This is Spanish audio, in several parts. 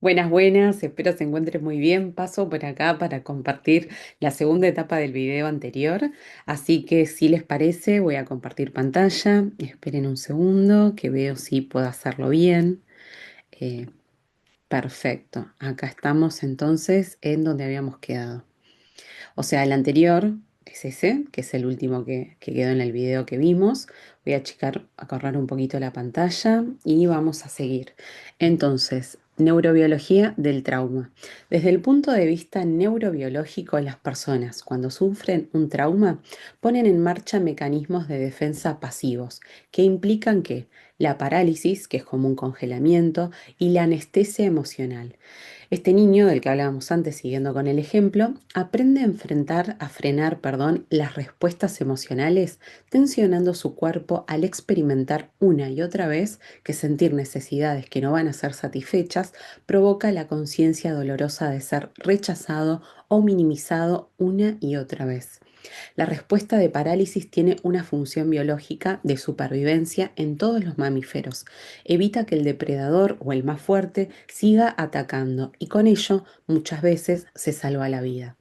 Buenas, buenas, espero se encuentres muy bien. Paso por acá para compartir la segunda etapa del video anterior, así que si les parece voy a compartir pantalla. Esperen un segundo que veo si puedo hacerlo bien. Eh, Perfecto, acá estamos entonces en donde habíamos quedado. O sea, el anterior es ese, que es el último que quedó en el video que vimos. Voy a a correr un poquito la pantalla y vamos a seguir. Entonces, neurobiología del trauma. Desde el punto de vista neurobiológico, las personas cuando sufren un trauma ponen en marcha mecanismos de defensa pasivos que implican que la parálisis, que es como un congelamiento, y la anestesia emocional. Este niño, del que hablábamos antes, siguiendo con el ejemplo, aprende a frenar, perdón, las respuestas emocionales, tensionando su cuerpo al experimentar una y otra vez que sentir necesidades que no van a ser satisfechas provoca la conciencia dolorosa de ser rechazado o minimizado una y otra vez. La respuesta de parálisis tiene una función biológica de supervivencia en todos los mamíferos. Evita que el depredador o el más fuerte siga atacando y con ello muchas veces se salva la vida.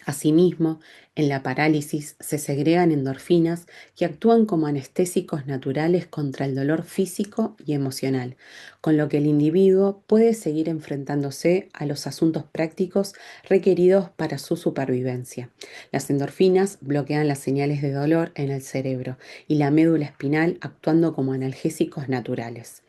Asimismo, en la parálisis se segregan endorfinas que actúan como anestésicos naturales contra el dolor físico y emocional, con lo que el individuo puede seguir enfrentándose a los asuntos prácticos requeridos para su supervivencia. Las endorfinas bloquean las señales de dolor en el cerebro y la médula espinal actuando como analgésicos naturales.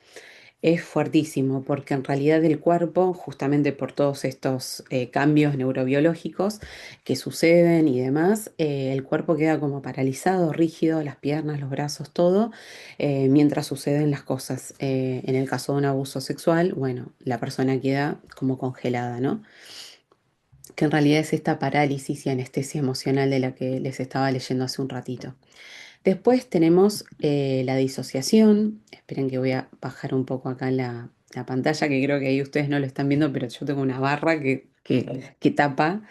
Es fuertísimo porque en realidad el cuerpo, justamente por todos estos cambios neurobiológicos que suceden y demás, el cuerpo queda como paralizado, rígido, las piernas, los brazos, todo, mientras suceden las cosas. En el caso de un abuso sexual, bueno, la persona queda como congelada, ¿no? Que en realidad es esta parálisis y anestesia emocional de la que les estaba leyendo hace un ratito. Después tenemos la disociación. Esperen que voy a bajar un poco acá la pantalla, que creo que ahí ustedes no lo están viendo, pero yo tengo una barra que tapa.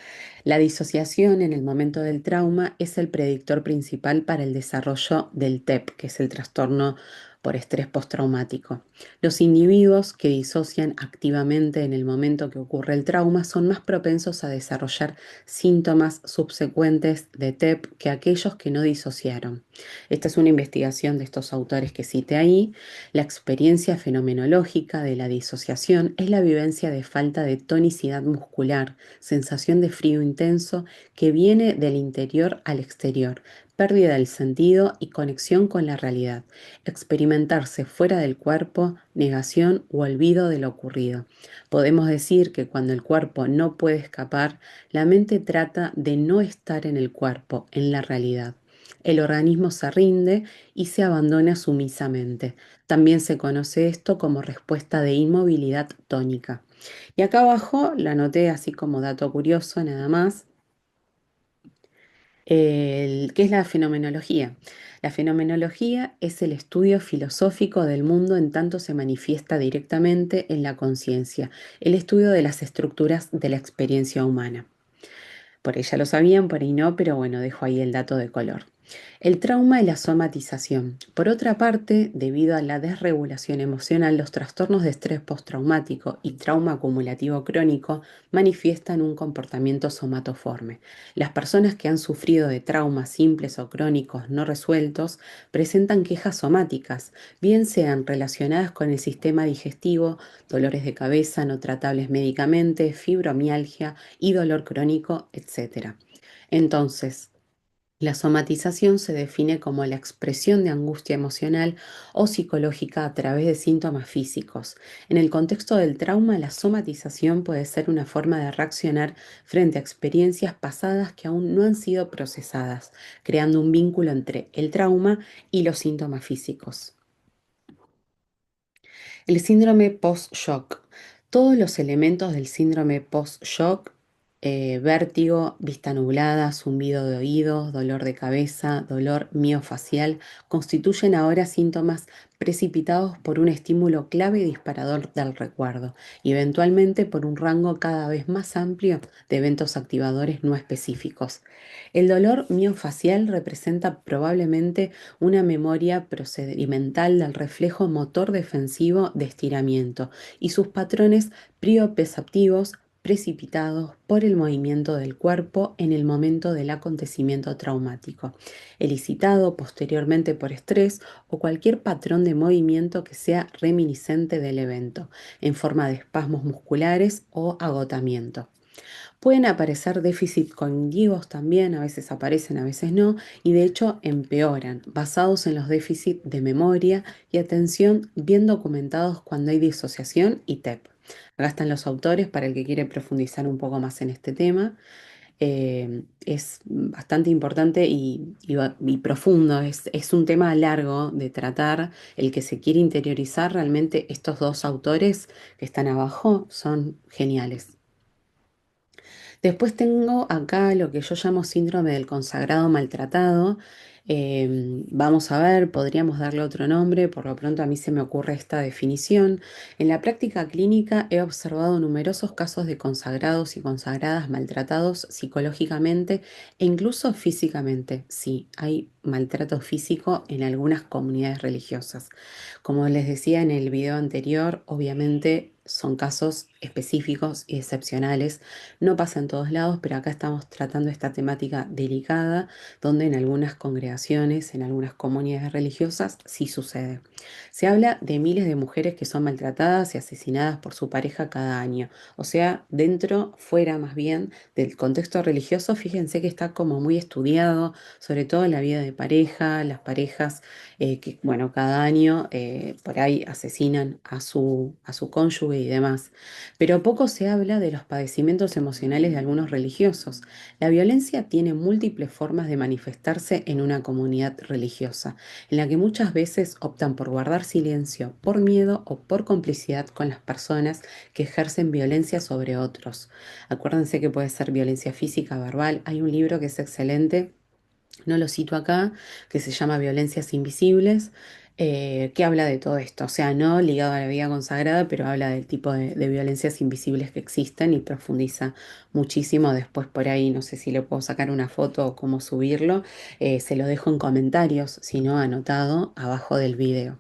La disociación en el momento del trauma es el predictor principal para el desarrollo del TEP, que es el trastorno por estrés postraumático. Los individuos que disocian activamente en el momento que ocurre el trauma son más propensos a desarrollar síntomas subsecuentes de TEP que aquellos que no disociaron. Esta es una investigación de estos autores que cité ahí. La experiencia fenomenológica de la disociación es la vivencia de falta de tonicidad muscular, sensación de frío intenso que viene del interior al exterior, pérdida del sentido y conexión con la realidad, experimentarse fuera del cuerpo, negación u olvido de lo ocurrido. Podemos decir que cuando el cuerpo no puede escapar, la mente trata de no estar en el cuerpo, en la realidad. El organismo se rinde y se abandona sumisamente. También se conoce esto como respuesta de inmovilidad tónica. Y acá abajo la anoté así como dato curioso nada más, ¿qué es la fenomenología? La fenomenología es el estudio filosófico del mundo en tanto se manifiesta directamente en la conciencia, el estudio de las estructuras de la experiencia humana. Por ahí ya lo sabían, por ahí no, pero bueno, dejo ahí el dato de color. El trauma y la somatización. Por otra parte, debido a la desregulación emocional, los trastornos de estrés postraumático y trauma acumulativo crónico manifiestan un comportamiento somatoforme. Las personas que han sufrido de traumas simples o crónicos no resueltos presentan quejas somáticas, bien sean relacionadas con el sistema digestivo, dolores de cabeza no tratables médicamente, fibromialgia y dolor crónico, etc. Entonces, la somatización se define como la expresión de angustia emocional o psicológica a través de síntomas físicos. En el contexto del trauma, la somatización puede ser una forma de reaccionar frente a experiencias pasadas que aún no han sido procesadas, creando un vínculo entre el trauma y los síntomas físicos. El síndrome post-shock. Todos los elementos del síndrome post-shock vértigo, vista nublada, zumbido de oídos, dolor de cabeza, dolor miofacial, constituyen ahora síntomas precipitados por un estímulo clave y disparador del recuerdo, y eventualmente por un rango cada vez más amplio de eventos activadores no específicos. El dolor miofacial representa probablemente una memoria procedimental del reflejo motor defensivo de estiramiento y sus patrones prioceptivos precipitados por el movimiento del cuerpo en el momento del acontecimiento traumático, elicitado posteriormente por estrés o cualquier patrón de movimiento que sea reminiscente del evento, en forma de espasmos musculares o agotamiento. Pueden aparecer déficits cognitivos también, a veces aparecen, a veces no, y de hecho empeoran, basados en los déficits de memoria y atención bien documentados cuando hay disociación y TEP. Acá están los autores para el que quiere profundizar un poco más en este tema. Es bastante importante y profundo, es un tema largo de tratar. El que se quiere interiorizar, realmente estos dos autores que están abajo son geniales. Después tengo acá lo que yo llamo síndrome del consagrado maltratado. Vamos a ver, podríamos darle otro nombre, por lo pronto a mí se me ocurre esta definición. En la práctica clínica he observado numerosos casos de consagrados y consagradas maltratados psicológicamente e incluso físicamente. Sí, hay maltrato físico en algunas comunidades religiosas. Como les decía en el video anterior, obviamente son casos específicos y excepcionales, no pasa en todos lados, pero acá estamos tratando esta temática delicada, donde en algunas congregaciones, en algunas comunidades religiosas, sí sucede. Se habla de miles de mujeres que son maltratadas y asesinadas por su pareja cada año. O sea, dentro, fuera más bien del contexto religioso, fíjense que está como muy estudiado, sobre todo en la vida de pareja, las parejas que, bueno, cada año por ahí asesinan a su cónyuge y demás. Pero poco se habla de los padecimientos emocionales de algunos religiosos. La violencia tiene múltiples formas de manifestarse en una comunidad religiosa, en la que muchas veces optan por guardar silencio, por miedo o por complicidad con las personas que ejercen violencia sobre otros. Acuérdense que puede ser violencia física, verbal. Hay un libro que es excelente, no lo cito acá, que se llama Violencias Invisibles, que habla de todo esto, o sea, no ligado a la vida consagrada, pero habla del tipo de violencias invisibles que existen y profundiza muchísimo. Después por ahí, no sé si le puedo sacar una foto o cómo subirlo, se lo dejo en comentarios, si no anotado, abajo del video.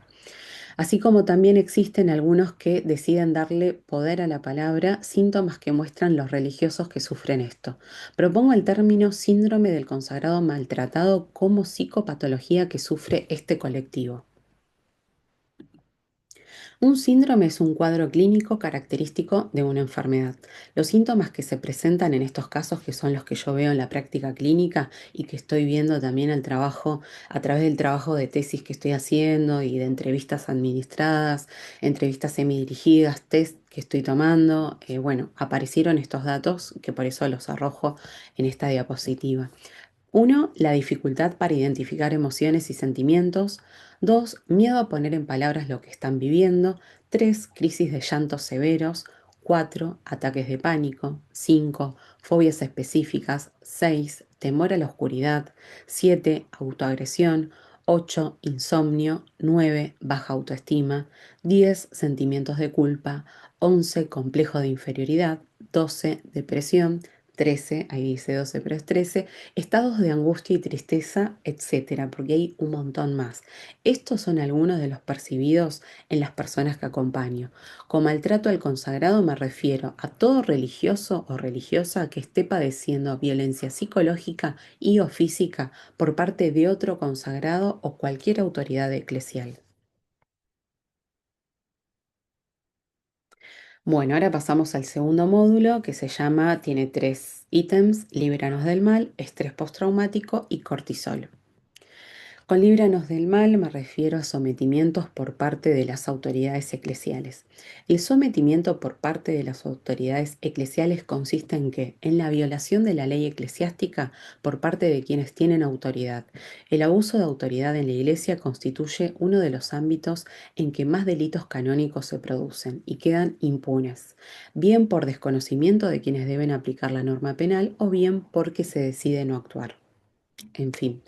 Así como también existen algunos que deciden darle poder a la palabra, síntomas que muestran los religiosos que sufren esto. Propongo el término síndrome del consagrado maltratado como psicopatología que sufre este colectivo. Un síndrome es un cuadro clínico característico de una enfermedad. Los síntomas que se presentan en estos casos, que son los que yo veo en la práctica clínica y que estoy viendo también al trabajo, a través del trabajo de tesis que estoy haciendo y de entrevistas administradas, entrevistas semidirigidas, test que estoy tomando, bueno, aparecieron estos datos que por eso los arrojo en esta diapositiva. Uno, la dificultad para identificar emociones y sentimientos. Dos, miedo a poner en palabras lo que están viviendo. Tres, crisis de llantos severos. Cuatro, ataques de pánico. Cinco, fobias específicas. Seis, temor a la oscuridad. Siete, autoagresión. Ocho, insomnio. Nueve, baja autoestima. 10, sentimientos de culpa. 11, complejo de inferioridad. 12, depresión. 13, ahí dice 12, pero es 13, estados de angustia y tristeza, etcétera, porque hay un montón más. Estos son algunos de los percibidos en las personas que acompaño. Con maltrato al consagrado me refiero a todo religioso o religiosa que esté padeciendo violencia psicológica y o física por parte de otro consagrado o cualquier autoridad eclesial. Bueno, ahora pasamos al segundo módulo que se llama, tiene tres ítems: líbranos del mal, estrés postraumático y cortisol. Con líbranos del mal me refiero a sometimientos por parte de las autoridades eclesiales. El sometimiento por parte de las autoridades eclesiales consiste en que, en la violación de la ley eclesiástica por parte de quienes tienen autoridad, el abuso de autoridad en la Iglesia constituye uno de los ámbitos en que más delitos canónicos se producen y quedan impunes, bien por desconocimiento de quienes deben aplicar la norma penal o bien porque se decide no actuar. En fin.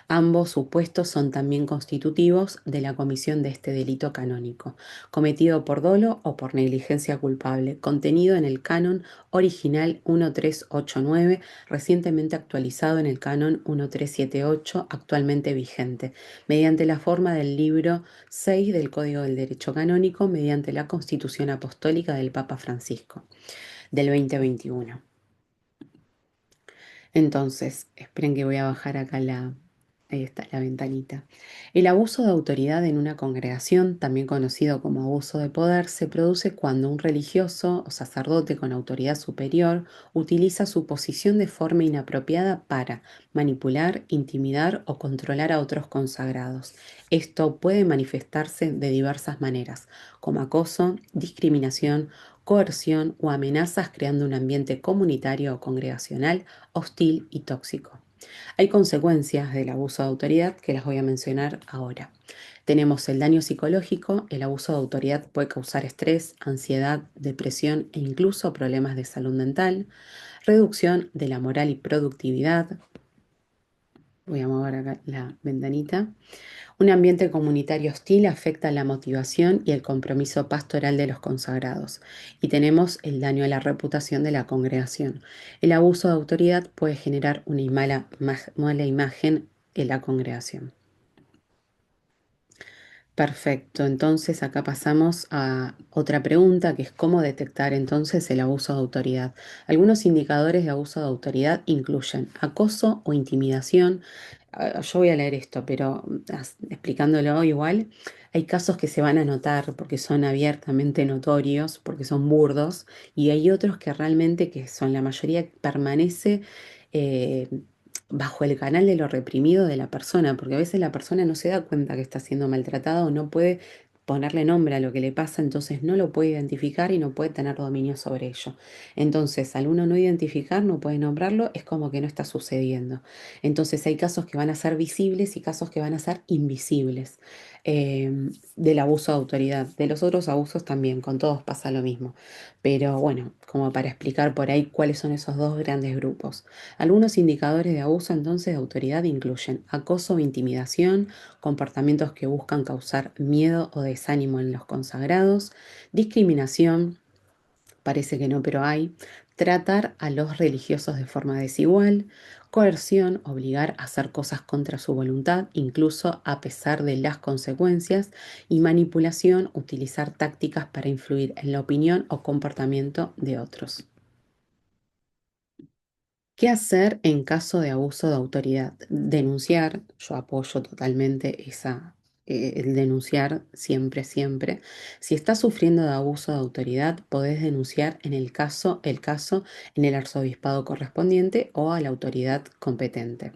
Ambos supuestos son también constitutivos de la comisión de este delito canónico, cometido por dolo o por negligencia culpable, contenido en el canon original 1389, recientemente actualizado en el canon 1378, actualmente vigente, mediante la forma del libro 6 del Código del Derecho Canónico, mediante la Constitución Apostólica del Papa Francisco del 2021. Entonces, esperen que voy a bajar acá ahí está la ventanita. El abuso de autoridad en una congregación, también conocido como abuso de poder, se produce cuando un religioso o sacerdote con autoridad superior utiliza su posición de forma inapropiada para manipular, intimidar o controlar a otros consagrados. Esto puede manifestarse de diversas maneras, como acoso, discriminación, coerción o amenazas, creando un ambiente comunitario o congregacional hostil y tóxico. Hay consecuencias del abuso de autoridad que las voy a mencionar ahora. Tenemos el daño psicológico. El abuso de autoridad puede causar estrés, ansiedad, depresión e incluso problemas de salud mental. Reducción de la moral y productividad. Voy a mover acá la ventanita. Un ambiente comunitario hostil afecta la motivación y el compromiso pastoral de los consagrados. Y tenemos el daño a la reputación de la congregación. El abuso de autoridad puede generar una mala imagen en la congregación. Perfecto, entonces acá pasamos a otra pregunta que es cómo detectar entonces el abuso de autoridad. Algunos indicadores de abuso de autoridad incluyen acoso o intimidación. Yo voy a leer esto, pero explicándolo igual, hay casos que se van a notar porque son abiertamente notorios, porque son burdos, y hay otros que realmente, que son la mayoría, permanece eh, bajo el canal de lo reprimido de la persona, porque a veces la persona no se da cuenta que está siendo maltratada o no puede ponerle nombre a lo que le pasa, entonces no lo puede identificar y no puede tener dominio sobre ello. Entonces, al uno no identificar, no puede nombrarlo, es como que no está sucediendo. Entonces, hay casos que van a ser visibles y casos que van a ser invisibles del abuso de autoridad. De los otros abusos también, con todos pasa lo mismo. Pero bueno, como para explicar por ahí cuáles son esos dos grandes grupos. Algunos indicadores de abuso entonces de autoridad incluyen acoso o intimidación, comportamientos que buscan causar miedo o desánimo en los consagrados, discriminación, parece que no, pero hay, tratar a los religiosos de forma desigual, coerción, obligar a hacer cosas contra su voluntad, incluso a pesar de las consecuencias, y manipulación, utilizar tácticas para influir en la opinión o comportamiento de otros. ¿Qué hacer en caso de abuso de autoridad? Denunciar, yo apoyo totalmente el denunciar siempre, siempre. Si estás sufriendo de abuso de autoridad, podés denunciar el caso en el arzobispado correspondiente o a la autoridad competente.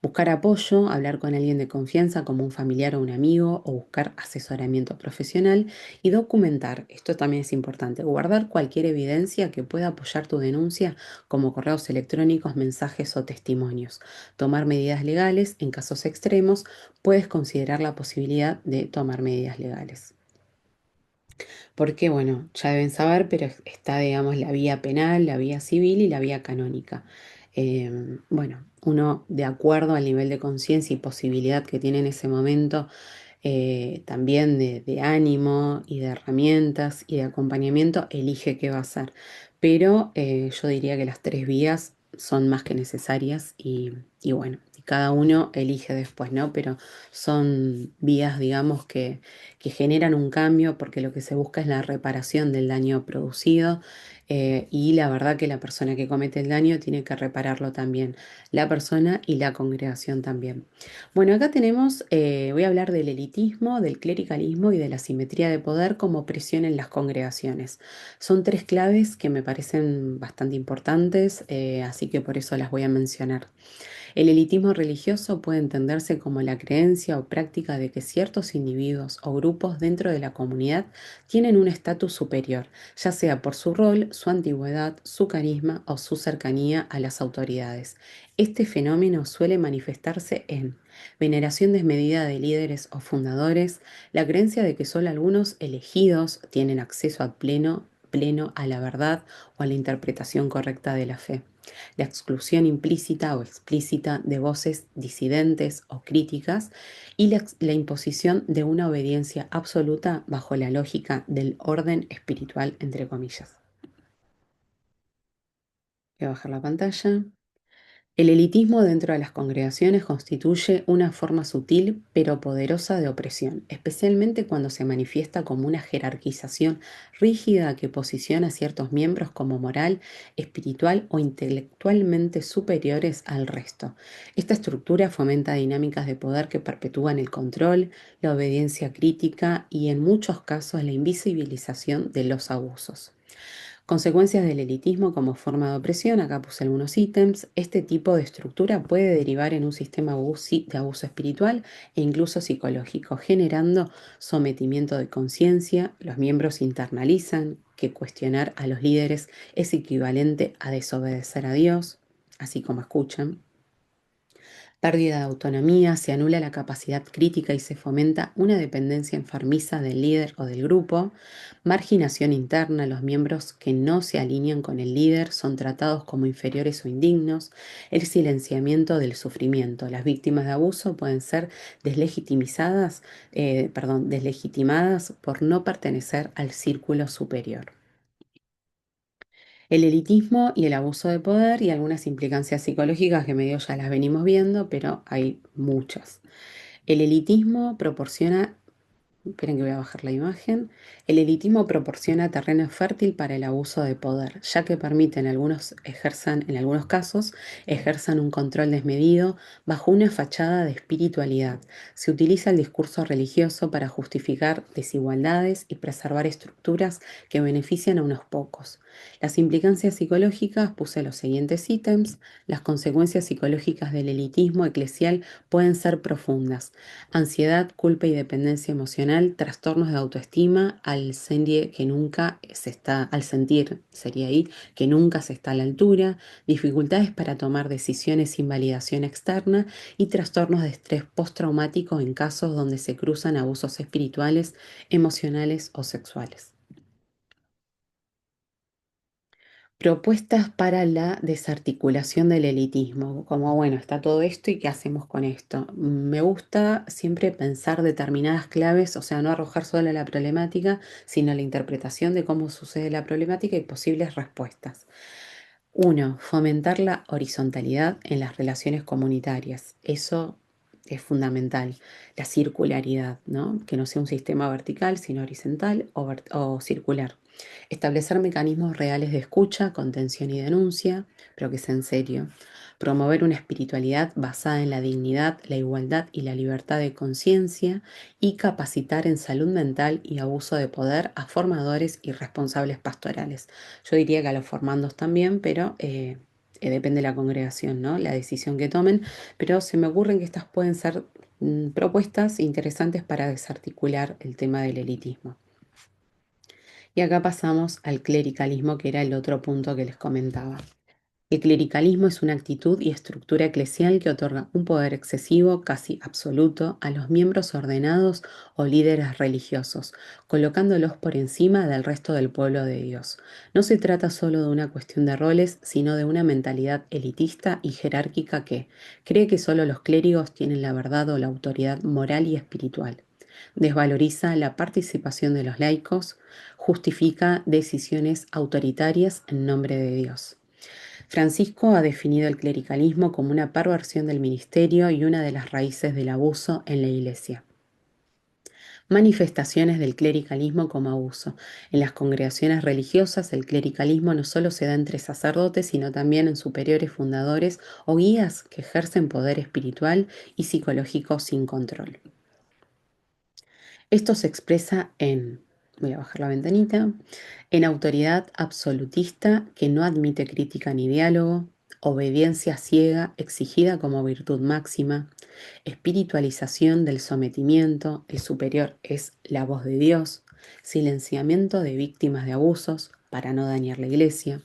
Buscar apoyo, hablar con alguien de confianza como un familiar o un amigo o buscar asesoramiento profesional y documentar, esto también es importante, guardar cualquier evidencia que pueda apoyar tu denuncia como correos electrónicos, mensajes o testimonios. Tomar medidas legales en casos extremos, puedes considerar la posibilidad de tomar medidas legales. Porque, bueno, ya deben saber, pero está, digamos, la vía penal, la vía civil y la vía canónica. Bueno, uno, de acuerdo al nivel de conciencia y posibilidad que tiene en ese momento, también de ánimo y de herramientas y de acompañamiento, elige qué va a hacer. Pero yo diría que las tres vías son más que necesarias y bueno, y cada uno elige después, ¿no? Pero son vías, digamos, que generan un cambio porque lo que se busca es la reparación del daño producido y la verdad que la persona que comete el daño tiene que repararlo también, la persona y la congregación también. Bueno, acá tenemos, voy a hablar del elitismo, del clericalismo y de la simetría de poder como presión en las congregaciones. Son tres claves que me parecen bastante importantes, así que por eso las voy a mencionar. El elitismo religioso puede entenderse como la creencia o práctica de que ciertos individuos o grupos dentro de la comunidad tienen un estatus superior, ya sea por su rol, su antigüedad, su carisma o su cercanía a las autoridades. Este fenómeno suele manifestarse en veneración desmedida de líderes o fundadores, la creencia de que solo algunos elegidos tienen acceso a pleno a la verdad o a la interpretación correcta de la fe, la exclusión implícita o explícita de voces disidentes o críticas y la imposición de una obediencia absoluta bajo la lógica del orden espiritual, entre comillas. Voy a bajar la pantalla. El elitismo dentro de las congregaciones constituye una forma sutil pero poderosa de opresión, especialmente cuando se manifiesta como una jerarquización rígida que posiciona a ciertos miembros como moral, espiritual o intelectualmente superiores al resto. Esta estructura fomenta dinámicas de poder que perpetúan el control, la obediencia crítica y en muchos casos la invisibilización de los abusos. Consecuencias del elitismo como forma de opresión, acá puse algunos ítems. Este tipo de estructura puede derivar en un sistema de abuso espiritual e incluso psicológico, generando sometimiento de conciencia. Los miembros internalizan que cuestionar a los líderes es equivalente a desobedecer a Dios, así como escuchan. Pérdida de autonomía, se anula la capacidad crítica y se fomenta una dependencia enfermiza del líder o del grupo. Marginación interna, los miembros que no se alinean con el líder son tratados como inferiores o indignos. El silenciamiento del sufrimiento. Las víctimas de abuso pueden ser deslegitimadas por no pertenecer al círculo superior. El elitismo y el abuso de poder y algunas implicancias psicológicas que medio ya las venimos viendo, pero hay muchas. El elitismo proporciona. Esperen que voy a bajar la imagen. El elitismo proporciona terreno fértil para el abuso de poder, ya que permite en algunos casos, ejerzan un control desmedido bajo una fachada de espiritualidad. Se utiliza el discurso religioso para justificar desigualdades y preservar estructuras que benefician a unos pocos. Las implicancias psicológicas, puse los siguientes ítems. Las consecuencias psicológicas del elitismo eclesial pueden ser profundas: ansiedad, culpa y dependencia emocional, trastornos de autoestima al sentir, sería ahí, que nunca se está a la altura, dificultades para tomar decisiones sin validación externa y trastornos de estrés postraumático en casos donde se cruzan abusos espirituales, emocionales o sexuales. Propuestas para la desarticulación del elitismo, como bueno, está todo esto y qué hacemos con esto. Me gusta siempre pensar determinadas claves, o sea, no arrojar solo la problemática, sino la interpretación de cómo sucede la problemática y posibles respuestas. Uno, fomentar la horizontalidad en las relaciones comunitarias. Eso es fundamental. La circularidad, ¿no? Que no sea un sistema vertical, sino horizontal o circular. Establecer mecanismos reales de escucha, contención y denuncia, pero que sea en serio. Promover una espiritualidad basada en la dignidad, la igualdad y la libertad de conciencia y capacitar en salud mental y abuso de poder a formadores y responsables pastorales. Yo diría que a los formandos también, pero depende de la congregación, ¿no? La decisión que tomen, pero se me ocurren que estas pueden ser propuestas interesantes para desarticular el tema del elitismo. Y acá pasamos al clericalismo, que era el otro punto que les comentaba. El clericalismo es una actitud y estructura eclesial que otorga un poder excesivo, casi absoluto, a los miembros ordenados o líderes religiosos, colocándolos por encima del resto del pueblo de Dios. No se trata solo de una cuestión de roles, sino de una mentalidad elitista y jerárquica que cree que solo los clérigos tienen la verdad o la autoridad moral y espiritual. Desvaloriza la participación de los laicos, justifica decisiones autoritarias en nombre de Dios. Francisco ha definido el clericalismo como una perversión del ministerio y una de las raíces del abuso en la Iglesia. Manifestaciones del clericalismo como abuso. En las congregaciones religiosas, el clericalismo no solo se da entre sacerdotes, sino también en superiores fundadores o guías que ejercen poder espiritual y psicológico sin control. Esto se expresa voy a bajar la ventanita, en autoridad absolutista que no admite crítica ni diálogo, obediencia ciega exigida como virtud máxima, espiritualización del sometimiento, el superior es la voz de Dios, silenciamiento de víctimas de abusos para no dañar la iglesia,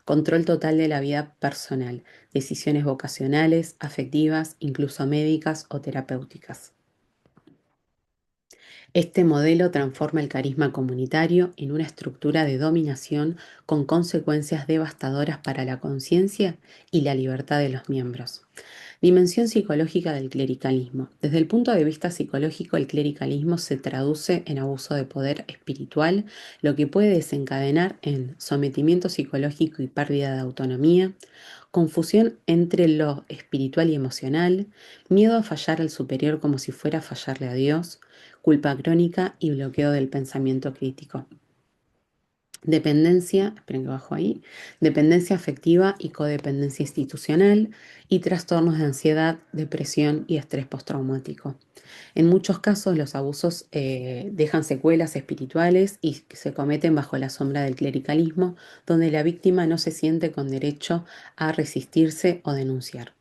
control total de la vida personal, decisiones vocacionales, afectivas, incluso médicas o terapéuticas. Este modelo transforma el carisma comunitario en una estructura de dominación con consecuencias devastadoras para la conciencia y la libertad de los miembros. Dimensión psicológica del clericalismo. Desde el punto de vista psicológico, el clericalismo se traduce en abuso de poder espiritual, lo que puede desencadenar en sometimiento psicológico y pérdida de autonomía, confusión entre lo espiritual y emocional, miedo a fallar al superior como si fuera a fallarle a Dios, culpa crónica y bloqueo del pensamiento crítico. Dependencia, esperen que bajo ahí, dependencia afectiva y codependencia institucional y trastornos de ansiedad, depresión y estrés postraumático. En muchos casos los abusos dejan secuelas espirituales y se cometen bajo la sombra del clericalismo, donde la víctima no se siente con derecho a resistirse o denunciar.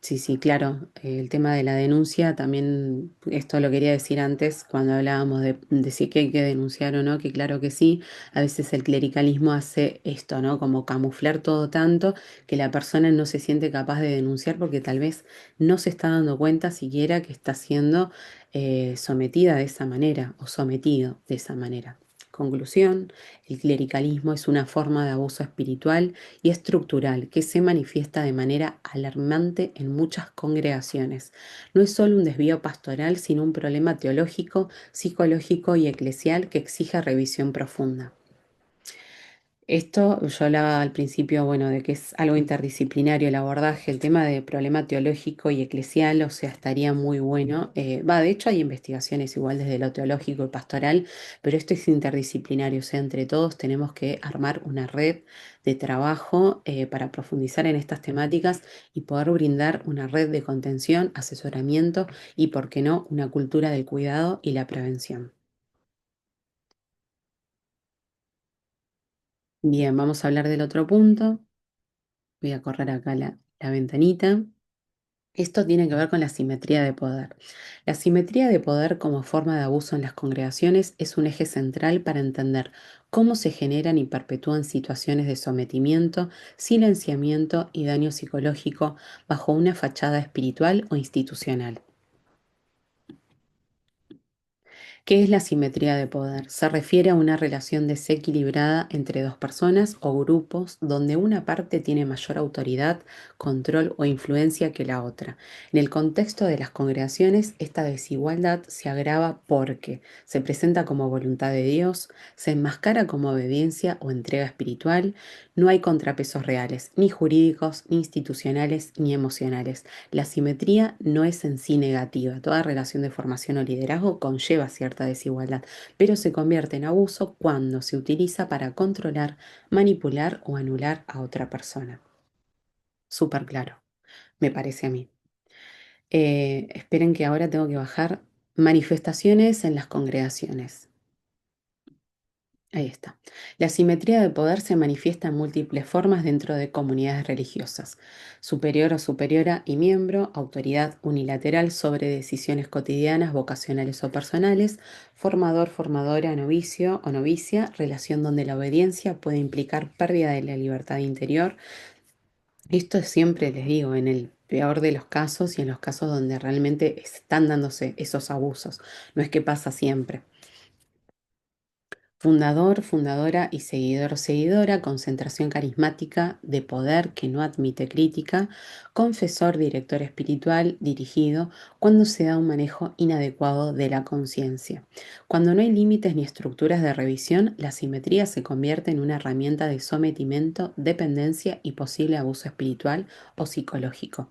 Sí, claro. El tema de la denuncia, también esto lo quería decir antes cuando hablábamos de si que hay que denunciar o no, que claro que sí. A veces el clericalismo hace esto, ¿no? Como camuflar todo tanto que la persona no se siente capaz de denunciar porque tal vez no se está dando cuenta siquiera que está siendo sometida de esa manera o sometido de esa manera. Conclusión, el clericalismo es una forma de abuso espiritual y estructural que se manifiesta de manera alarmante en muchas congregaciones. No es solo un desvío pastoral, sino un problema teológico, psicológico y eclesial que exige revisión profunda. Esto yo hablaba al principio, bueno, de que es algo interdisciplinario el abordaje, el tema de problema teológico y eclesial, o sea, estaría muy bueno. De hecho hay investigaciones igual desde lo teológico y pastoral, pero esto es interdisciplinario, o sea, entre todos tenemos que armar una red de trabajo para profundizar en estas temáticas y poder brindar una red de contención, asesoramiento y, por qué no, una cultura del cuidado y la prevención. Bien, vamos a hablar del otro punto. Voy a correr acá la ventanita. Esto tiene que ver con la simetría de poder. La simetría de poder como forma de abuso en las congregaciones es un eje central para entender cómo se generan y perpetúan situaciones de sometimiento, silenciamiento y daño psicológico bajo una fachada espiritual o institucional. ¿Qué es la simetría de poder? Se refiere a una relación desequilibrada entre dos personas o grupos donde una parte tiene mayor autoridad, control o influencia que la otra. En el contexto de las congregaciones, esta desigualdad se agrava porque se presenta como voluntad de Dios, se enmascara como obediencia o entrega espiritual, no hay contrapesos reales, ni jurídicos, ni institucionales, ni emocionales. La simetría no es en sí negativa. Toda relación de formación o liderazgo conlleva cierta desigualdad, pero se convierte en abuso cuando se utiliza para controlar, manipular o anular a otra persona. Súper claro, me parece a mí. Esperen que ahora tengo que bajar manifestaciones en las congregaciones. Ahí está. La simetría de poder se manifiesta en múltiples formas dentro de comunidades religiosas. Superior o superiora y miembro, autoridad unilateral sobre decisiones cotidianas, vocacionales o personales, formador, formadora, novicio o novicia, relación donde la obediencia puede implicar pérdida de la libertad interior. Esto es siempre, les digo, en el peor de los casos y en los casos donde realmente están dándose esos abusos. No es que pasa siempre. Fundador, fundadora y seguidor o seguidora, concentración carismática de poder que no admite crítica, confesor, director espiritual, dirigido, cuando se da un manejo inadecuado de la conciencia. Cuando no hay límites ni estructuras de revisión, la simetría se convierte en una herramienta de sometimiento, dependencia y posible abuso espiritual o psicológico.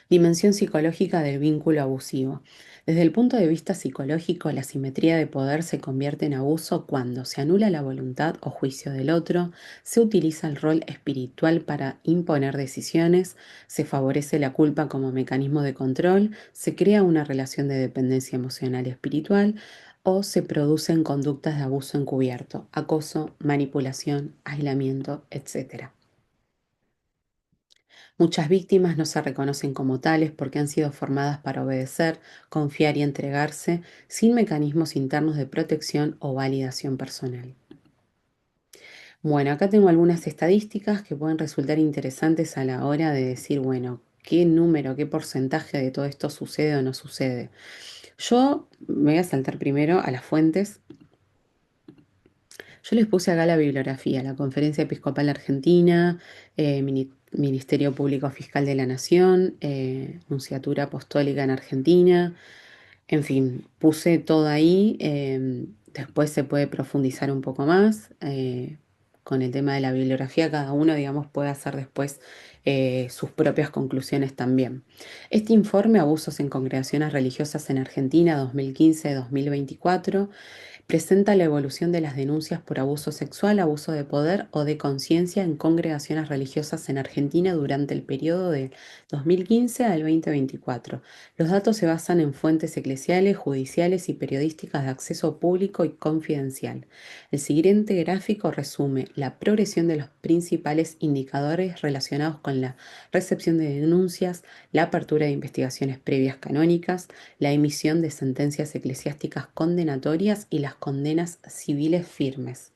Dimensión psicológica del vínculo abusivo. Desde el punto de vista psicológico, la simetría de poder se convierte en abuso cuando se anula la voluntad o juicio del otro, se utiliza el rol espiritual para imponer decisiones, se favorece la culpa como mecanismo de control, se crea una relación de dependencia emocional y espiritual, o se producen conductas de abuso encubierto, acoso, manipulación, aislamiento, etc. Muchas víctimas no se reconocen como tales porque han sido formadas para obedecer, confiar y entregarse sin mecanismos internos de protección o validación personal. Bueno, acá tengo algunas estadísticas que pueden resultar interesantes a la hora de decir, bueno, qué número, qué porcentaje de todo esto sucede o no sucede. Yo me voy a saltar primero a las fuentes. Yo les puse acá la bibliografía, la Conferencia Episcopal Argentina, Ministerio Público Fiscal de la Nación, Nunciatura Apostólica en Argentina, en fin, puse todo ahí. Después se puede profundizar un poco más con el tema de la bibliografía. Cada uno, digamos, puede hacer después sus propias conclusiones también. Este informe, Abusos en Congregaciones Religiosas en Argentina 2015-2024, presenta la evolución de las denuncias por abuso sexual, abuso de poder o de conciencia en congregaciones religiosas en Argentina durante el periodo de 2015 al 2024. Los datos se basan en fuentes eclesiales, judiciales y periodísticas de acceso público y confidencial. El siguiente gráfico resume la progresión de los principales indicadores relacionados con la recepción de denuncias, la apertura de investigaciones previas canónicas, la emisión de sentencias eclesiásticas condenatorias y las condenas civiles firmes.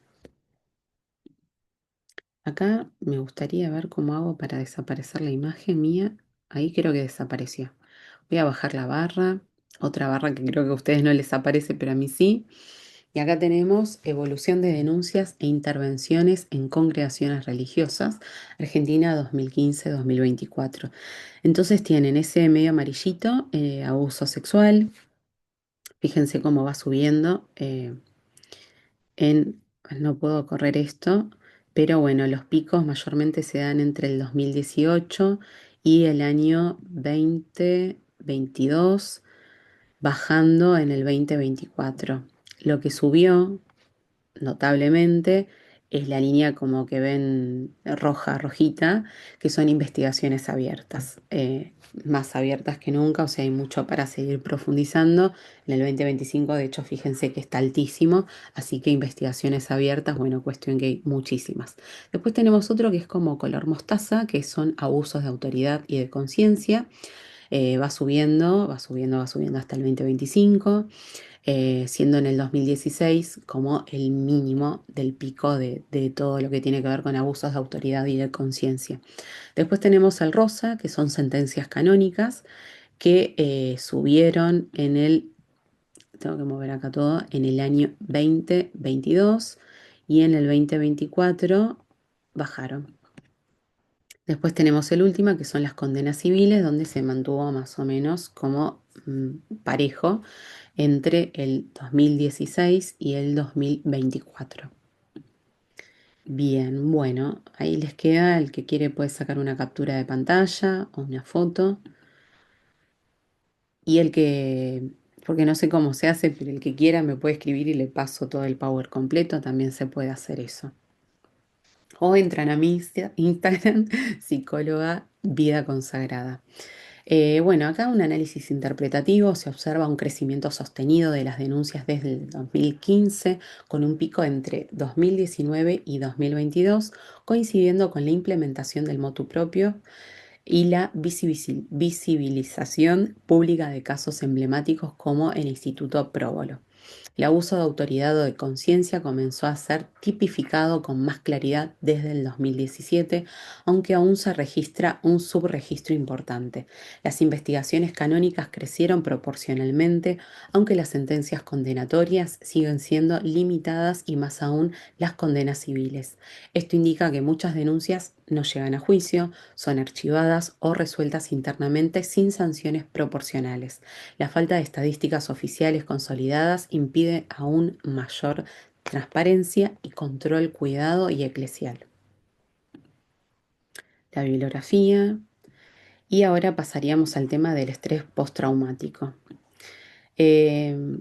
Acá me gustaría ver cómo hago para desaparecer la imagen mía. Ahí creo que desapareció. Voy a bajar la barra, otra barra que creo que a ustedes no les aparece, pero a mí sí. Y acá tenemos evolución de denuncias e intervenciones en congregaciones religiosas, Argentina 2015-2024. Entonces tienen ese medio amarillito, abuso sexual. Fíjense cómo va subiendo. No puedo correr esto, pero bueno, los picos mayormente se dan entre el 2018 y el año 2022, bajando en el 2024. Lo que subió notablemente es la línea como que ven roja, rojita, que son investigaciones abiertas, más abiertas que nunca, o sea, hay mucho para seguir profundizando. En el 2025, de hecho, fíjense que está altísimo, así que investigaciones abiertas, bueno, cuestión que hay muchísimas. Después tenemos otro que es como color mostaza, que son abusos de autoridad y de conciencia. Va subiendo, va subiendo, va subiendo hasta el 2025, siendo en el 2016 como el mínimo del pico de todo lo que tiene que ver con abusos de autoridad y de conciencia. Después tenemos el rosa, que son sentencias canónicas, que subieron tengo que mover acá todo, en el año 2022 y en el 2024 bajaron. Después tenemos el último, que son las condenas civiles, donde se mantuvo más o menos como parejo entre el 2016 y el 2024. Bien, bueno, ahí les queda, el que quiere puede sacar una captura de pantalla o una foto. Y porque no sé cómo se hace, pero el que quiera me puede escribir y le paso todo el power completo, también se puede hacer eso. O entran a mi Instagram, psicóloga vida consagrada. Bueno, acá un análisis interpretativo se observa un crecimiento sostenido de las denuncias desde el 2015, con un pico entre 2019 y 2022, coincidiendo con la implementación del motu propio y la visibilización pública de casos emblemáticos como el Instituto Próbolo. El abuso de autoridad o de conciencia comenzó a ser tipificado con más claridad desde el 2017, aunque aún se registra un subregistro importante. Las investigaciones canónicas crecieron proporcionalmente, aunque las sentencias condenatorias siguen siendo limitadas y más aún las condenas civiles. Esto indica que muchas denuncias no llegan a juicio, son archivadas o resueltas internamente sin sanciones proporcionales. La falta de estadísticas oficiales consolidadas impide aún mayor transparencia y control cuidado y eclesial. La bibliografía. Y ahora pasaríamos al tema del estrés postraumático.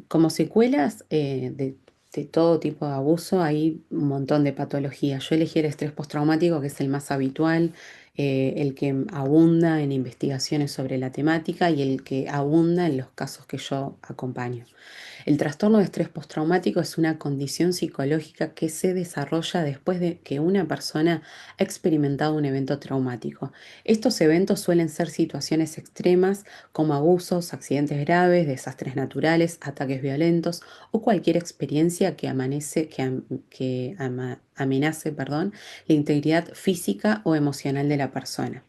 Como secuelas de todo tipo de abuso hay un montón de patologías. Yo elegí el estrés postraumático, que es el más habitual, el que abunda en investigaciones sobre la temática y el que abunda en los casos que yo acompaño. El trastorno de estrés postraumático es una condición psicológica que se desarrolla después de que una persona ha experimentado un evento traumático. Estos eventos suelen ser situaciones extremas como abusos, accidentes graves, desastres naturales, ataques violentos o cualquier experiencia que, amenace, perdón, la integridad física o emocional de la persona.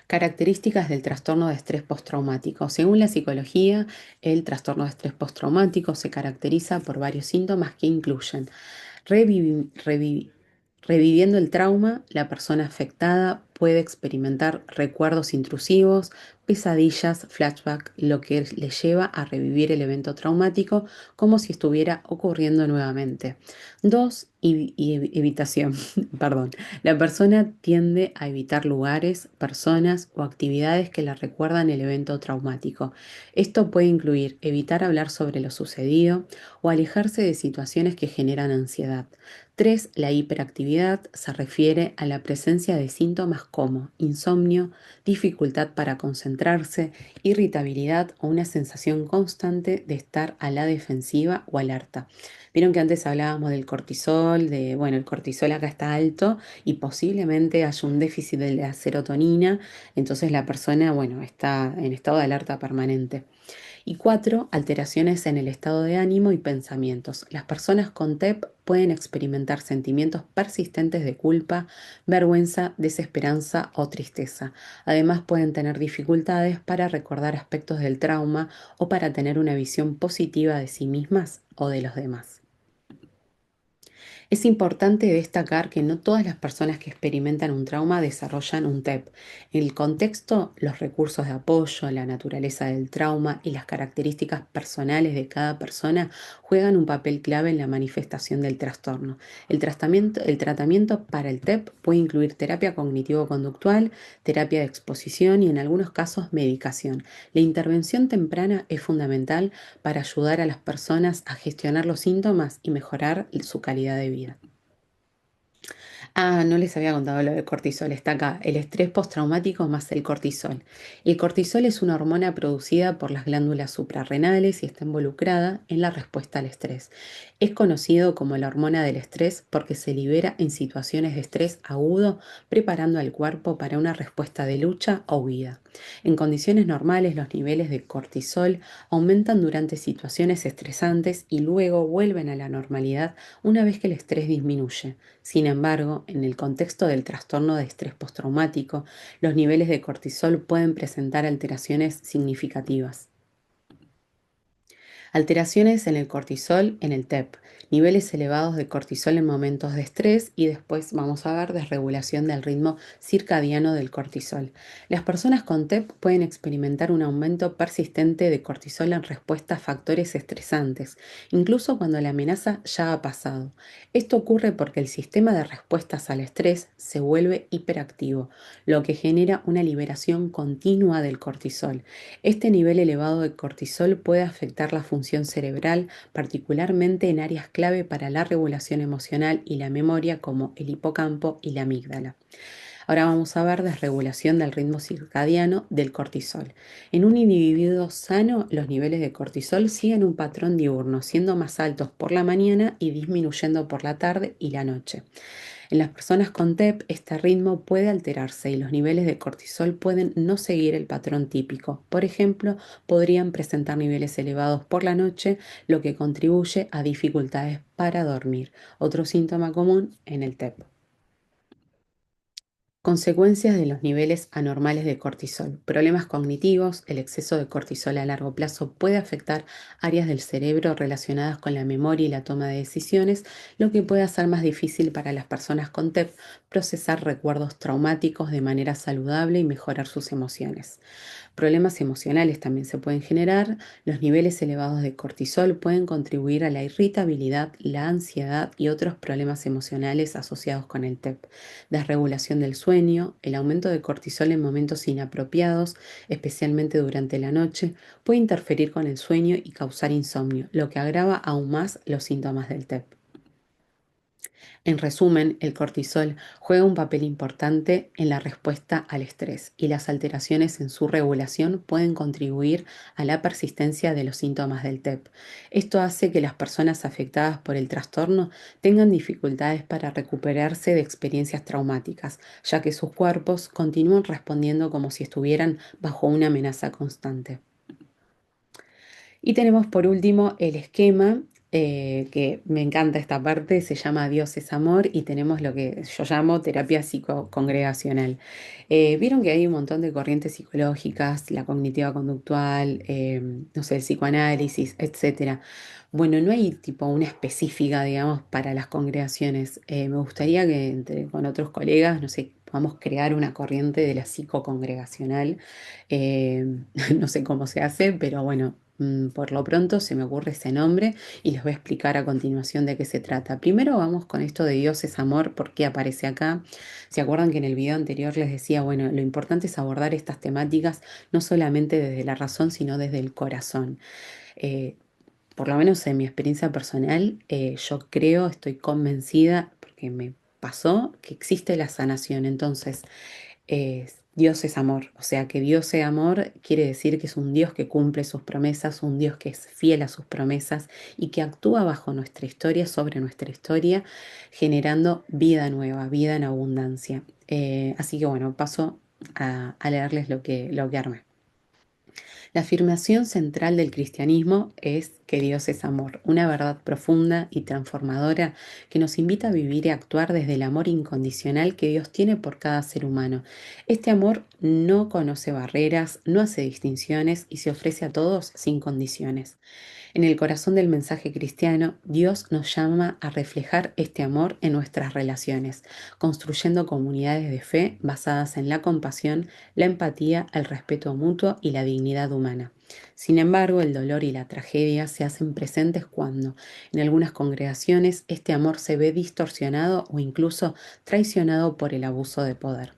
Características del trastorno de estrés postraumático. Según la psicología, el trastorno de estrés postraumático se caracteriza por varios síntomas que incluyen Revivi- revi- reviviendo el trauma, la persona afectada puede experimentar recuerdos intrusivos, pesadillas, flashback, lo que le lleva a revivir el evento traumático como si estuviera ocurriendo nuevamente. Dos, evitación. Perdón. La persona tiende a evitar lugares, personas o actividades que le recuerdan el evento traumático. Esto puede incluir evitar hablar sobre lo sucedido, o alejarse de situaciones que generan ansiedad. 3. La hiperactividad se refiere a la presencia de síntomas como insomnio, dificultad para concentrarse, irritabilidad o una sensación constante de estar a la defensiva o alerta. Vieron que antes hablábamos del cortisol, bueno, el cortisol acá está alto y posiblemente haya un déficit de la serotonina, entonces la persona, bueno, está en estado de alerta permanente. Y 4. Alteraciones en el estado de ánimo y pensamientos. Las personas con TEP pueden experimentar sentimientos persistentes de culpa, vergüenza, desesperanza o tristeza. Además, pueden tener dificultades para recordar aspectos del trauma o para tener una visión positiva de sí mismas o de los demás. Es importante destacar que no todas las personas que experimentan un trauma desarrollan un TEP. En el contexto, los recursos de apoyo, la naturaleza del trauma y las características personales de cada persona juegan un papel clave en la manifestación del trastorno. El tratamiento para el TEP puede incluir terapia cognitivo-conductual, terapia de exposición y en algunos casos medicación. La intervención temprana es fundamental para ayudar a las personas a gestionar los síntomas y mejorar su calidad de vida. Ah, no les había contado lo del cortisol. Está acá, el estrés postraumático más el cortisol. El cortisol es una hormona producida por las glándulas suprarrenales y está involucrada en la respuesta al estrés. Es conocido como la hormona del estrés porque se libera en situaciones de estrés agudo, preparando al cuerpo para una respuesta de lucha o huida. En condiciones normales, los niveles de cortisol aumentan durante situaciones estresantes y luego vuelven a la normalidad una vez que el estrés disminuye. Sin embargo, en el contexto del trastorno de estrés postraumático, los niveles de cortisol pueden presentar alteraciones significativas. Alteraciones en el cortisol en el TEP, niveles elevados de cortisol en momentos de estrés y después vamos a ver desregulación del ritmo circadiano del cortisol. Las personas con TEP pueden experimentar un aumento persistente de cortisol en respuesta a factores estresantes, incluso cuando la amenaza ya ha pasado. Esto ocurre porque el sistema de respuestas al estrés se vuelve hiperactivo, lo que genera una liberación continua del cortisol. Este nivel elevado de cortisol puede afectar la función cerebral, particularmente en áreas clave para la regulación emocional y la memoria como el hipocampo y la amígdala. Ahora vamos a ver desregulación del ritmo circadiano del cortisol. En un individuo sano, los niveles de cortisol siguen un patrón diurno, siendo más altos por la mañana y disminuyendo por la tarde y la noche. En las personas con TEP, este ritmo puede alterarse y los niveles de cortisol pueden no seguir el patrón típico. Por ejemplo, podrían presentar niveles elevados por la noche, lo que contribuye a dificultades para dormir, otro síntoma común en el TEP. Consecuencias de los niveles anormales de cortisol. Problemas cognitivos. El exceso de cortisol a largo plazo puede afectar áreas del cerebro relacionadas con la memoria y la toma de decisiones, lo que puede hacer más difícil para las personas con TEP procesar recuerdos traumáticos de manera saludable y mejorar sus emociones. Problemas emocionales también se pueden generar. Los niveles elevados de cortisol pueden contribuir a la irritabilidad, la ansiedad y otros problemas emocionales asociados con el TEP. Desregulación del sueño, el aumento de cortisol en momentos inapropiados, especialmente durante la noche, puede interferir con el sueño y causar insomnio, lo que agrava aún más los síntomas del TEP. En resumen, el cortisol juega un papel importante en la respuesta al estrés y las alteraciones en su regulación pueden contribuir a la persistencia de los síntomas del TEP. Esto hace que las personas afectadas por el trastorno tengan dificultades para recuperarse de experiencias traumáticas, ya que sus cuerpos continúan respondiendo como si estuvieran bajo una amenaza constante. Y tenemos por último el esquema, que me encanta esta parte, se llama Dios es amor y tenemos lo que yo llamo terapia psicocongregacional. Vieron que hay un montón de corrientes psicológicas, la cognitiva conductual, no sé, el psicoanálisis, etcétera. Bueno, no hay tipo una específica, digamos, para las congregaciones. Me gustaría que con otros colegas, no sé, podamos crear una corriente de la psicocongregacional. Eh, no sé cómo se hace, pero bueno, por lo pronto se me ocurre ese nombre y les voy a explicar a continuación de qué se trata. Primero vamos con esto de Dios es amor, por qué aparece acá. ¿Se acuerdan que en el video anterior les decía, bueno, lo importante es abordar estas temáticas no solamente desde la razón, sino desde el corazón? Eh, por lo menos en mi experiencia personal, yo creo, estoy convencida, porque me pasó, que existe la sanación. Entonces, Dios es amor, o sea que Dios sea amor quiere decir que es un Dios que cumple sus promesas, un Dios que es fiel a sus promesas y que actúa bajo nuestra historia, sobre nuestra historia, generando vida nueva, vida en abundancia. Así que bueno, paso a leerles lo que armé. La afirmación central del cristianismo es que Dios es amor, una verdad profunda y transformadora que nos invita a vivir y actuar desde el amor incondicional que Dios tiene por cada ser humano. Este amor no conoce barreras, no hace distinciones y se ofrece a todos sin condiciones. En el corazón del mensaje cristiano, Dios nos llama a reflejar este amor en nuestras relaciones, construyendo comunidades de fe basadas en la compasión, la empatía, el respeto mutuo y la dignidad humana. Sin embargo, el dolor y la tragedia se hacen presentes cuando, en algunas congregaciones, este amor se ve distorsionado o incluso traicionado por el abuso de poder.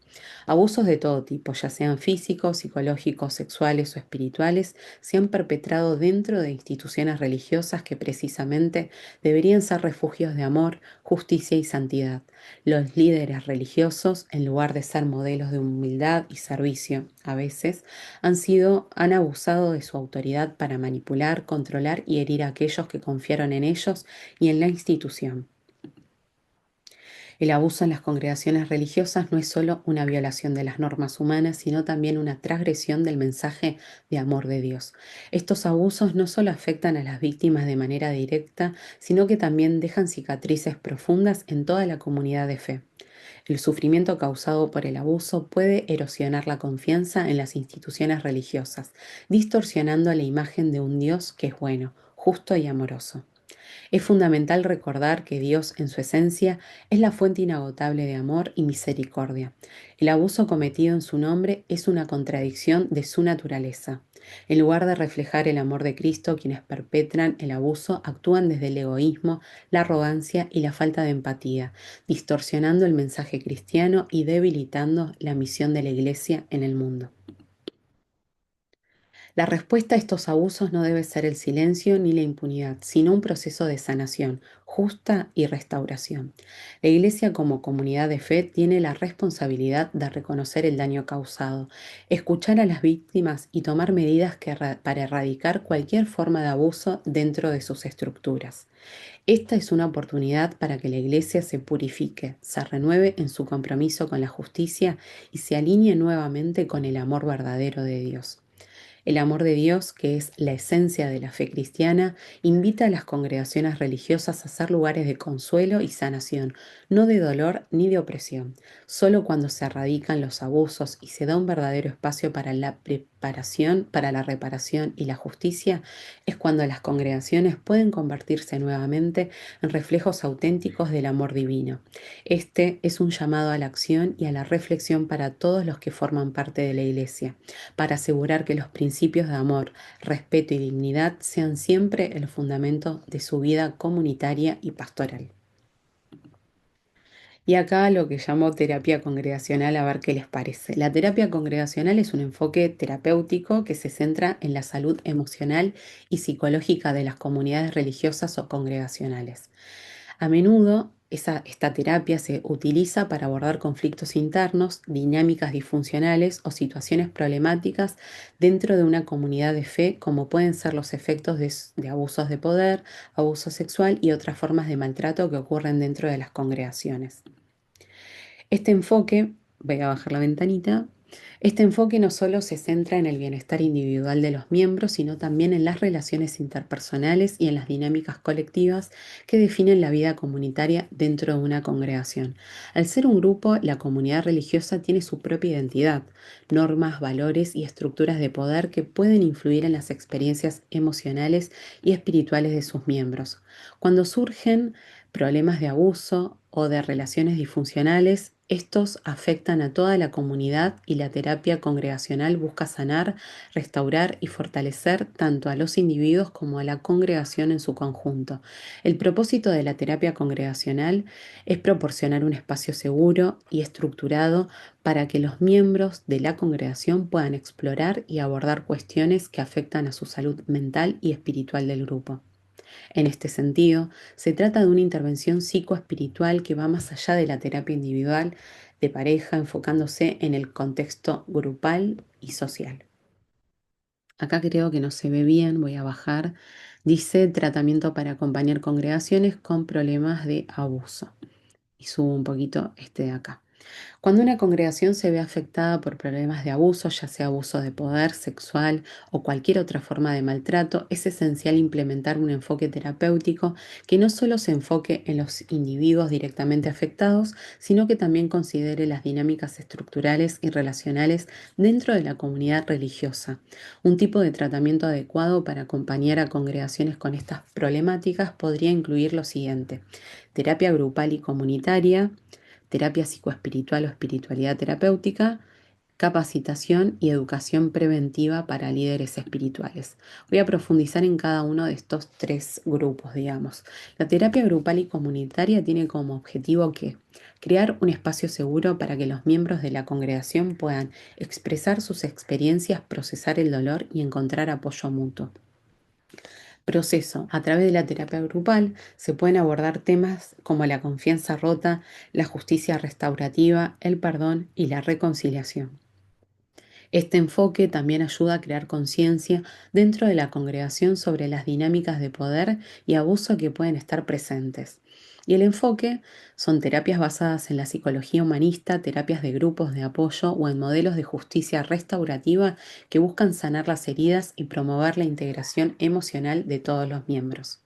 Abusos de todo tipo, ya sean físicos, psicológicos, sexuales o espirituales, se han perpetrado dentro de instituciones religiosas que precisamente deberían ser refugios de amor, justicia y santidad. Los líderes religiosos, en lugar de ser modelos de humildad y servicio, a veces han abusado de su autoridad para manipular, controlar y herir a aquellos que confiaron en ellos y en la institución. El abuso en las congregaciones religiosas no es solo una violación de las normas humanas, sino también una transgresión del mensaje de amor de Dios. Estos abusos no solo afectan a las víctimas de manera directa, sino que también dejan cicatrices profundas en toda la comunidad de fe. El sufrimiento causado por el abuso puede erosionar la confianza en las instituciones religiosas, distorsionando la imagen de un Dios que es bueno, justo y amoroso. Es fundamental recordar que Dios, en su esencia, es la fuente inagotable de amor y misericordia. El abuso cometido en su nombre es una contradicción de su naturaleza. En lugar de reflejar el amor de Cristo, quienes perpetran el abuso actúan desde el egoísmo, la arrogancia y la falta de empatía, distorsionando el mensaje cristiano y debilitando la misión de la Iglesia en el mundo. La respuesta a estos abusos no debe ser el silencio ni la impunidad, sino un proceso de sanación justa y restauración. La Iglesia como comunidad de fe tiene la responsabilidad de reconocer el daño causado, escuchar a las víctimas y tomar medidas para erradicar cualquier forma de abuso dentro de sus estructuras. Esta es una oportunidad para que la Iglesia se purifique, se renueve en su compromiso con la justicia y se alinee nuevamente con el amor verdadero de Dios. El amor de Dios, que es la esencia de la fe cristiana, invita a las congregaciones religiosas a ser lugares de consuelo y sanación, no de dolor ni de opresión. Solo cuando se erradican los abusos y se da un verdadero espacio para la preparación, para la reparación y la justicia, es cuando las congregaciones pueden convertirse nuevamente en reflejos auténticos del amor divino. Este es un llamado a la acción y a la reflexión para todos los que forman parte de la Iglesia, para asegurar que los principios de amor, respeto y dignidad sean siempre el fundamento de su vida comunitaria y pastoral. Y acá lo que llamo terapia congregacional, a ver qué les parece. La terapia congregacional es un enfoque terapéutico que se centra en la salud emocional y psicológica de las comunidades religiosas o congregacionales. A menudo Esta terapia se utiliza para abordar conflictos internos, dinámicas disfuncionales o situaciones problemáticas dentro de una comunidad de fe, como pueden ser los efectos de abusos de poder, abuso sexual y otras formas de maltrato que ocurren dentro de las congregaciones. Este enfoque, voy a bajar la ventanita, este enfoque no solo se centra en el bienestar individual de los miembros, sino también en las relaciones interpersonales y en las dinámicas colectivas que definen la vida comunitaria dentro de una congregación. Al ser un grupo, la comunidad religiosa tiene su propia identidad, normas, valores y estructuras de poder que pueden influir en las experiencias emocionales y espirituales de sus miembros. Cuando surgen problemas de abuso o de relaciones disfuncionales, estos afectan a toda la comunidad y la terapia congregacional busca sanar, restaurar y fortalecer tanto a los individuos como a la congregación en su conjunto. El propósito de la terapia congregacional es proporcionar un espacio seguro y estructurado para que los miembros de la congregación puedan explorar y abordar cuestiones que afectan a su salud mental y espiritual del grupo. En este sentido, se trata de una intervención psicoespiritual que va más allá de la terapia individual de pareja, enfocándose en el contexto grupal y social. Acá creo que no se ve bien, voy a bajar. Dice tratamiento para acompañar congregaciones con problemas de abuso. Y subo un poquito este de acá. Cuando una congregación se ve afectada por problemas de abuso, ya sea abuso de poder, sexual o cualquier otra forma de maltrato, es esencial implementar un enfoque terapéutico que no solo se enfoque en los individuos directamente afectados, sino que también considere las dinámicas estructurales y relacionales dentro de la comunidad religiosa. Un tipo de tratamiento adecuado para acompañar a congregaciones con estas problemáticas podría incluir lo siguiente: terapia grupal y comunitaria, terapia psicoespiritual o espiritualidad terapéutica, capacitación y educación preventiva para líderes espirituales. Voy a profundizar en cada uno de estos tres grupos, digamos. La terapia grupal y comunitaria tiene como objetivo que crear un espacio seguro para que los miembros de la congregación puedan expresar sus experiencias, procesar el dolor y encontrar apoyo mutuo. Proceso. A través de la terapia grupal se pueden abordar temas como la confianza rota, la justicia restaurativa, el perdón y la reconciliación. Este enfoque también ayuda a crear conciencia dentro de la congregación sobre las dinámicas de poder y abuso que pueden estar presentes. Y el enfoque son terapias basadas en la psicología humanista, terapias de grupos de apoyo o en modelos de justicia restaurativa que buscan sanar las heridas y promover la integración emocional de todos los miembros.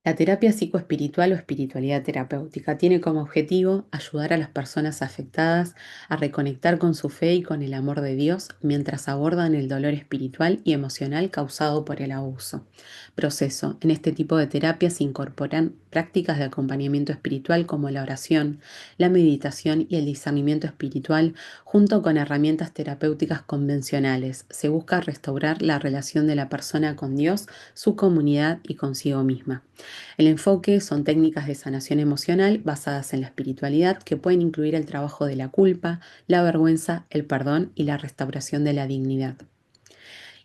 La terapia psicoespiritual o espiritualidad terapéutica tiene como objetivo ayudar a las personas afectadas a reconectar con su fe y con el amor de Dios mientras abordan el dolor espiritual y emocional causado por el abuso. Proceso. En este tipo de terapia se incorporan prácticas de acompañamiento espiritual como la oración, la meditación y el discernimiento espiritual junto con herramientas terapéuticas convencionales. Se busca restaurar la relación de la persona con Dios, su comunidad y consigo misma. El enfoque son técnicas de sanación emocional basadas en la espiritualidad que pueden incluir el trabajo de la culpa, la vergüenza, el perdón y la restauración de la dignidad.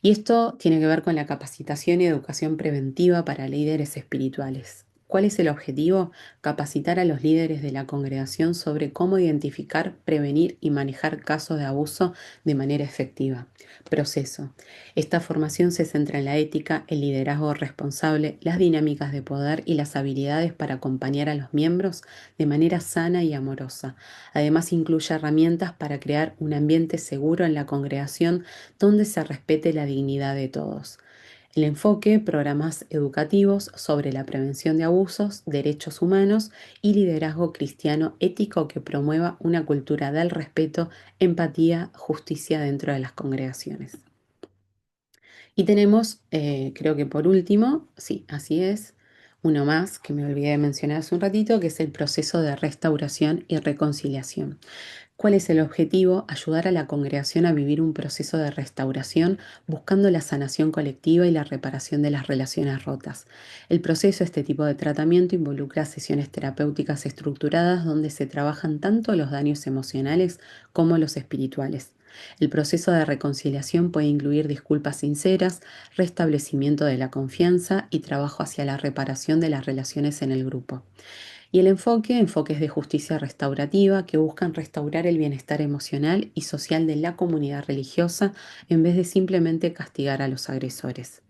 Y esto tiene que ver con la capacitación y educación preventiva para líderes espirituales. ¿Cuál es el objetivo? Capacitar a los líderes de la congregación sobre cómo identificar, prevenir y manejar casos de abuso de manera efectiva. Proceso. Esta formación se centra en la ética, el liderazgo responsable, las dinámicas de poder y las habilidades para acompañar a los miembros de manera sana y amorosa. Además, incluye herramientas para crear un ambiente seguro en la congregación donde se respete la dignidad de todos. El enfoque, programas educativos sobre la prevención de abusos, derechos humanos y liderazgo cristiano ético que promueva una cultura del respeto, empatía, justicia dentro de las congregaciones. Y tenemos, creo que por último, sí, así es, uno más que me olvidé de mencionar hace un ratito, que es el proceso de restauración y reconciliación. ¿Cuál es el objetivo? Ayudar a la congregación a vivir un proceso de restauración buscando la sanación colectiva y la reparación de las relaciones rotas. El proceso, este tipo de tratamiento, involucra sesiones terapéuticas estructuradas donde se trabajan tanto los daños emocionales como los espirituales. El proceso de reconciliación puede incluir disculpas sinceras, restablecimiento de la confianza y trabajo hacia la reparación de las relaciones en el grupo. Y el enfoques de justicia restaurativa que buscan restaurar el bienestar emocional y social de la comunidad religiosa en vez de simplemente castigar a los agresores.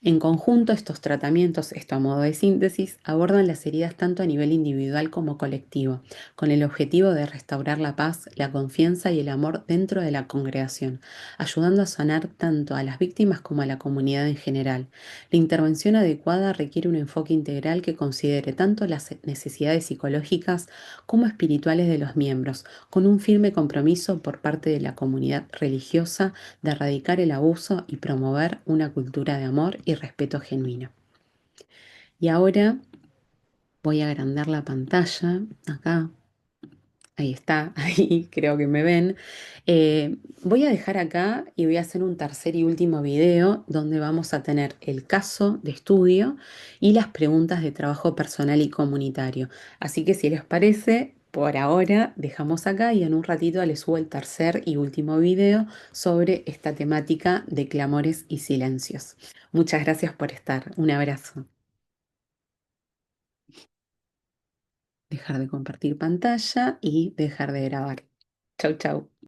En conjunto, estos tratamientos, esto a modo de síntesis, abordan las heridas tanto a nivel individual como colectivo, con el objetivo de restaurar la paz, la confianza y el amor dentro de la congregación, ayudando a sanar tanto a las víctimas como a la comunidad en general. La intervención adecuada requiere un enfoque integral que considere tanto las necesidades psicológicas como espirituales de los miembros, con un firme compromiso por parte de la comunidad religiosa de erradicar el abuso y promover una cultura de amor y respeto genuino. Y ahora voy a agrandar la pantalla acá. Ahí está, ahí creo que me ven. Voy a dejar acá y voy a hacer un tercer y último video donde vamos a tener el caso de estudio y las preguntas de trabajo personal y comunitario. Así que si les parece, por ahora dejamos acá y en un ratito les subo el tercer y último video sobre esta temática de clamores y silencios. Muchas gracias por estar. Un abrazo. Dejar de compartir pantalla y dejar de grabar. Chau, chau.